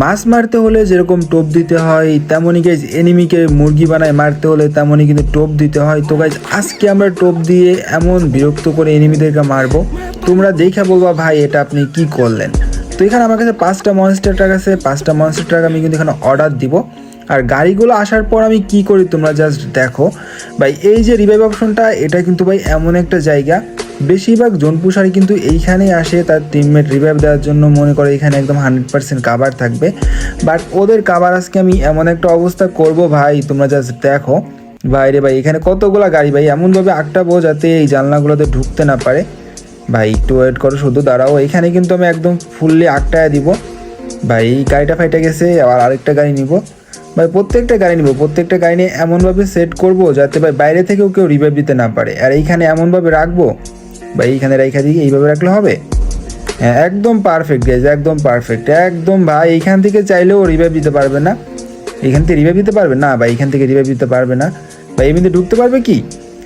মাছ মারতে হলে যেরকম টোপ দিতে হয় তেমনই গাইজ এনিমিকে মুরগি বানায় মারতে হলে তেমনই কিন্তু টোপ দিতে হয়। তো গাইজ আজকে আমরা টোপ দিয়ে এমন বিরক্ত করে এনিমিদেরকে মারবো, তোমরা দেখে বলবা ভাই এটা আপনি কি করলেন। তো এখানে আমার কাছে 5টা মনস্টার ট্রাক আছে, 5টা মনস্টার ট্রাক আমি কিন্তু এখানে অর্ডার দিব। আর গাড়িগুলো আসার পর আমি কি করি তোমরা জাস্ট দেখো ভাই। এই যে রিভাইভ অপশনটা, এটা কিন্তু ভাই এমন একটা জায়গা, বেশিরভাগ জোনপুষারি কিন্তু এইখানেই আসে তার টিমমেট রিভাইভ দেওয়ার জন্য। মনে করে এখানে একদম 100% কাভার থাকবে, বাট ওদের কাভার আজকে আমি এমন একটা অবস্থা করব ভাই, তোমরা জাস্ট দেখো। ভাই রে ভাই, এখানে কতগুলা গাড়ি ভাই, এমনভাবে আটটাবো যাতে এই জানলাগুলোতে ঢুকতে না পারে। ভাই একটু ওয়েট করো, শুধু দাঁড়াও। এখানে কিন্তু আমি একদম ফুললি আটটায় দিব। ভাই এই গাড়িটা ফাইটে গেছে, আবার আরেকটা গাড়ি নিব ভাই। প্রত্যেকটা গাড়ি নিব, প্রত্যেকটা গাড়ি নিয়ে এমনভাবে সেট করব যাতে ভাই বাইরে থেকেও কেউ রিভাইভ দিতে না পারে। আর এইখানে এমনভাবে রাখবো ভাই, এইখানে রেখা দিই, এইভাবে রাখলে হবে। হ্যাঁ একদম পারফেক্ট গাইজ, একদম পারফেক্ট, একদম ভাই। এইখান থেকে চাইলেও রিভাইভ দিতে পারবে না, এইখান থেকে রিভাইভ দিতে পারবে না ভাই, এইখান থেকে রিভাইভ দিতে পারবে না ভাই। এমনিতে ঢুকতে পারবে কি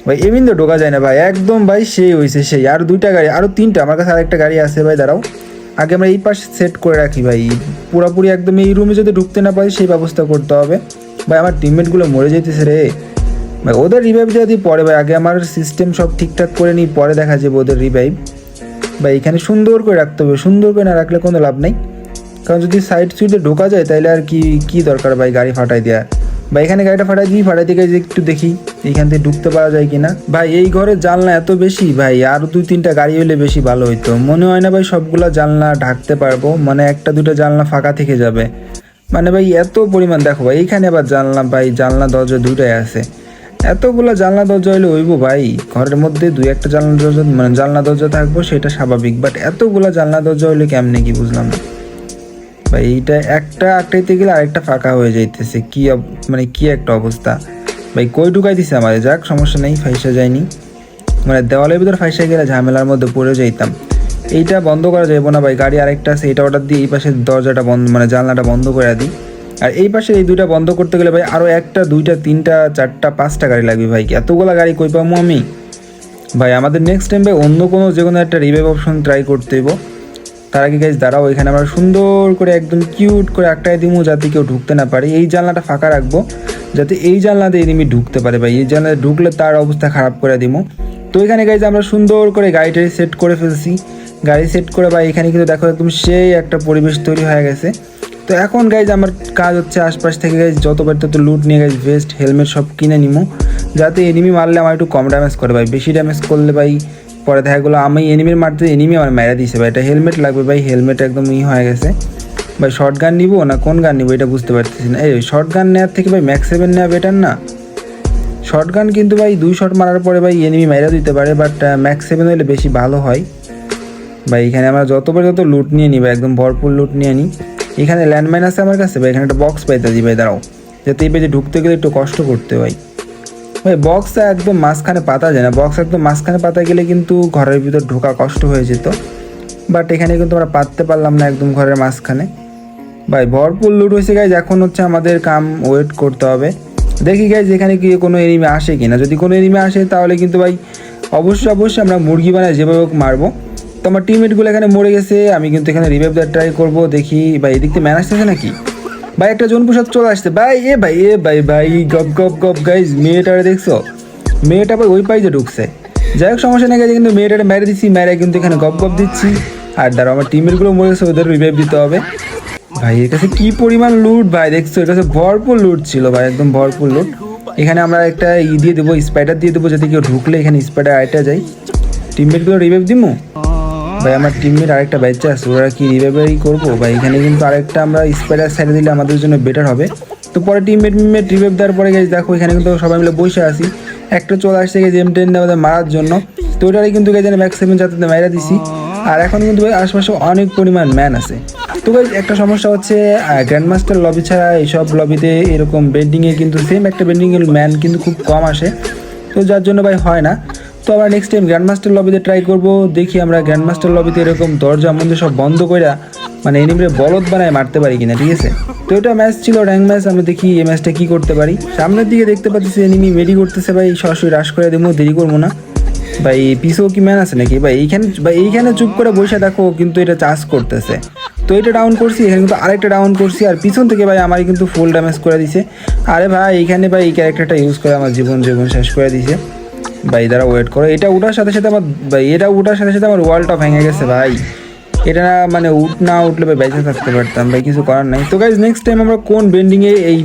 ভাই? এমনিতে ঢোকা যায় না ভাই, একদম ভাই সেই হয়েছে সেই। আর 2টা গাড়ি, আরও 3টা, আমার কাছে আরেকটা গাড়ি আছে ভাই। দাঁড়াও, আগে আমরা এই পাশে সেট করে রাখি ভাই, পুরোপুরি একদম এই রুমে যদি ঢুকতে না পারি সেই ব্যবস্থা করতে হবে ভাই। আমার টিমমেটগুলো মরে যেতেছে রে ভাই, ওদের রিভাইভ যদি পরে ভাই। আগে আমার সিস্টেম সব ঠিকঠাক করে নিই, পরে দেখা যাবে ওদের রিভাইভ ভাই। এখানে সুন্দর করে রাখতে হবে, সুন্দর করে না রাখলে কোনো লাভ নেই। কারণ যদি সাইড সুইডে ঢোকা যায় তাহলে আর কি দরকার ভাই গাড়ি ফাটাই দেওয়া ভাই। এখানে গাড়িটা ফাটাই দিয়ে গেছে, একটু দেখি এইখান থেকে ঢুকতে পারা যায় কিনা ভাই। এই ঘরের জানলা এত বেশি ভাই, আর 2-3টা গাড়ি হলে বেশি ভালো হইতো। মনে হয় না ভাই সবগুলা জানলা ঢাকতে পারবো, মানে 1-2টা জানলা ফাঁকা থেকে যাবে মানে ভাই। এত পরিমাণ দেখো ভাই, এইখানে আবার জানলা ভাই, জানলা দরজা 2টাই আছে। এতগুলো জানলা দরজা হলে হইব ভাই? ঘরের মধ্যে 2-1টা জানলা দরজা, মানে জানলা দরজা থাকবো সেটা স্বাভাবিক, বাট এতগুলো জানলা দরজা হইলে কেমনে কি বুঝলাম না ভাই। এইটা একটা আটটাইতে গেলে আরেকটা ফাঁকা হয়ে যাইতেছে, মানে কি একটা অবস্থা ভাই। কই ঢুকাই দিছে আমার, যাক সমস্যা নেই, ফাইসা যায়নি। মানে দেওয়ালের ভিতর ফাইসা গেলে ঝামেলার মধ্যে পড়ে যাইতাম। এইটা বন্ধ করা যাবে না ভাই, গাড়ি আরেকটা আছে, এটা অর্ডার দিয়ে এই পাশে দরজাটা বন্ধ, মানে জানলাটা বন্ধ করে দিই। আর এই পাশে এই 2টা বন্ধ করতে গেলে ভাই আরও 1টা 2টা 3টা 4টা 5টা গাড়ি লাগবে ভাই। এতগুলো গাড়ি কই পাবো আমি ভাই? আমাদের নেক্সট টাইম ভাই অন্য কোনো যে কোনো একটা রিভাইভ অপশন ট্রাই করতে হইব। তার আগে গাইজ দাঁড়াও, এখানে আমরা সুন্দর করে একদম কিউট করে একটাই দিব যাতে কেউ ঢুকতে না পারে। এই জানলাটা ফাঁকা রাখবো যাতে এই জানলাতে এনিমি ঢুকতে পারে ভাই। এই জানলাতে ঢুকলে তার অবস্থা খারাপ করে দিব। তো এখানে গাইজ আমরা সুন্দর করে গাড়িটাই সেট করে ফেলছি। গাড়ি সেট করে ভাই এখানে কিন্তু দেখো একদম সেই একটা পরিবেশ তৈরি হয়ে গেছে। তো এখন গাইজ আমার কাজ হচ্ছে আশপাশ থেকে গাইজ যতবার তত লুট নিয়ে গাইজ ভেস্ট হেলমেট সব কিনে নিবো, যাতে এনিমি মারলে আমার একটু কম ড্যামেজ করে ভাই। বেশি ড্যামেজ করলে ভাই পরে দেখা গেলো আমি এনিমির মারতে এনিমি আমার মেরা দিয়েছে ভাই। এটা হেলমেট লাগবে ভাই, হেলমেট একদম হয়ে গেছে ভাই। শর্ট গান নিবো না কোন গান নিবো এটা বুঝতে পারতেছি না। এই শর্ট গান নেওয়ার থেকে ভাই ম্যাক্স 7 নেওয়া বেটার না? শর্ট গান কিন্তু ভাই 2 শট মারার পরে ভাই এনিমি মেরা দিতে পারে, বাট ম্যাক্স 7 হলে বেশি ভালো হয় ভাই। এখানে আমরা যতবার যত লুট নিয়ে নিই ভাই, একদম ভরপুর লুট নিয়ে নিই। এখানে ল্যান্ডমাইন আছে আমার কাছে ভাই, এখানে একটা বক্স পাইতে দিই ভাই। দাঁড়াও, যাতে এই পেজে ঢুকতে গেলে একটু কষ্ট করতে ভাই। ভাই বক্সটা একদম মাঝখানে পাতা যায় না, বক্স একদম মাঝখানে পাতা গেলে কিন্তু ঘরের ভিতর ঢোকা কষ্ট হয়ে যেত, বাট এখানে কিন্তু আমরা পাততে পারলাম না একদম ঘরের মাঝখানে ভাই। ভরপুর লুট হয়েছে গাইজ, এখন হচ্ছে আমাদের কাম ওয়েট করতে হবে। দেখি গাইজ এখানে কি কোনো এনিমি আসে কিনা। যদি কোনো এনিমি আসে তাহলে কিন্তু ভাই অবশ্যই আমরা মুরগি বানায় যেভাবে হোক মারবো। তো আমার টিমমেটগুলো এখানে মরে গেছে, আমি কিন্তু এখানে রিভাইভ দেওয়ার ট্রাই করবো। দেখি ভাই এদিক থেকে ম্যান আসতেছে নাকি ভাই? একটা জোনপুষার চলে আসছে ভাই। ভাই গপ গাইজ, মেয়েটারে দেখছো? মেয়েটা ভাই ওই পাইজে ঢুকছে। যাই হোক সমস্যা নেই, কিন্তু মেয়েটারে মেরে দিচ্ছি, মেরে কিন্তু এখানে গপ দিচ্ছি। আর দ্বারা আমার টিমেরগুলো মরে গেছে, ওদের রিভাইভ দিতে হবে ভাই। এর কাছে কি পরিমাণ লুট ভাই দেখছো, এর কাছে ভরপুর লুট ছিল ভাই, একদম ভরপুর লুট। এখানে আমরা একটা দিয়ে দেবো, স্পাইডার দিয়ে দেবো, যাতে কেউ ঢুকলে এখানে স্পাইডার আইটা যায়। টিমমেটগুলো রিভাইভ দিবো ভাই। আমার টিমমেট আরেকটা বাচ্চা আছে, ওরা কি রিভাইভই করবো ভাই? এখানে কিন্তু আরেকটা আমরা স্পাইডার সাইডে দিলে আমাদের জন্য বেটার হবে। তো পরে টিমমেট রিভাইভ দেওয়ার পরে গেছে দেখো এখানে কিন্তু সবাই মিলে বসে আসি। একটা চলে আসছে গেছে M10 আমাদের মারার জন্য, তো ওটারই কিন্তু গেছে ম্যাক্স 7 যাতে মেরা দিছি। আর এখন কিন্তু ভাই আশপাশে অনেক পরিমাণ ম্যান আছে। তো ভাই একটা সমস্যা হচ্ছে গ্র্যান্ডমাস্টার লবি ছাড়া এইসব লবিতে এরকম বেন্ডিংয়ে কিন্তু সেম একটা বেন্ডিংয়ের ম্যান কিন্তু খুব কম আসে, তো যার জন্য ভাই হয় না। তো আমরা নেক্সট টাইম গ্র্যান্ডমাস্টার লবিতে ট্রাই করবো। দেখি আমরা গ্র্যান্ডমাস্টার লবিতে এরকম দরজা মধ্যে সব বন্ধ করে মানে এনিমিরে বলদ বানায় মারতে পারি কিনা, ঠিক আছে? তো এটা ম্যাচ ছিল র্যাঙ্ক ম্যাচ, আমি দেখি এই ম্যাচটা কী করতে পারি। সামনের দিকে দেখতে পাচ্ছি এনিমি মেডি করতেছে ভাই, সরাসরি রাশ করে দেবো, দেরি করবো না ভাই। পিসেও কি ম্যান আছে নাকি ভাই? এইখানে চুপ করে বসে দেখো কিন্তু এটা চাষ করতেছে তো এটা ডাউন করছি, এখানে কিন্তু আরেকটা ডাউন করছি, আর পিছন থেকে ভাই আমারই কিন্তু ফুল ড্যামেজ করে দিছে। আরে ভাই এইখানে ভাই এই ক্যারেক্টারটা ইউজ করে আমার জীবন শেষ করে দিছে ভাই। দ্বারা ওয়েট করো, এটা উঠার সাথে সাথে আমার ভাই, এটা উঠার সাথে সাথে আমার ওয়ালটা ভেঙে গেছে ভাই। এটা না মানে না উঠলে ভাই বেঁচে থাকতে পারতাম ভাই, কিছু করার নাই। তো গাইজ নেক্সট টাইম আমরা কোন বেন্ডিংয়ে এই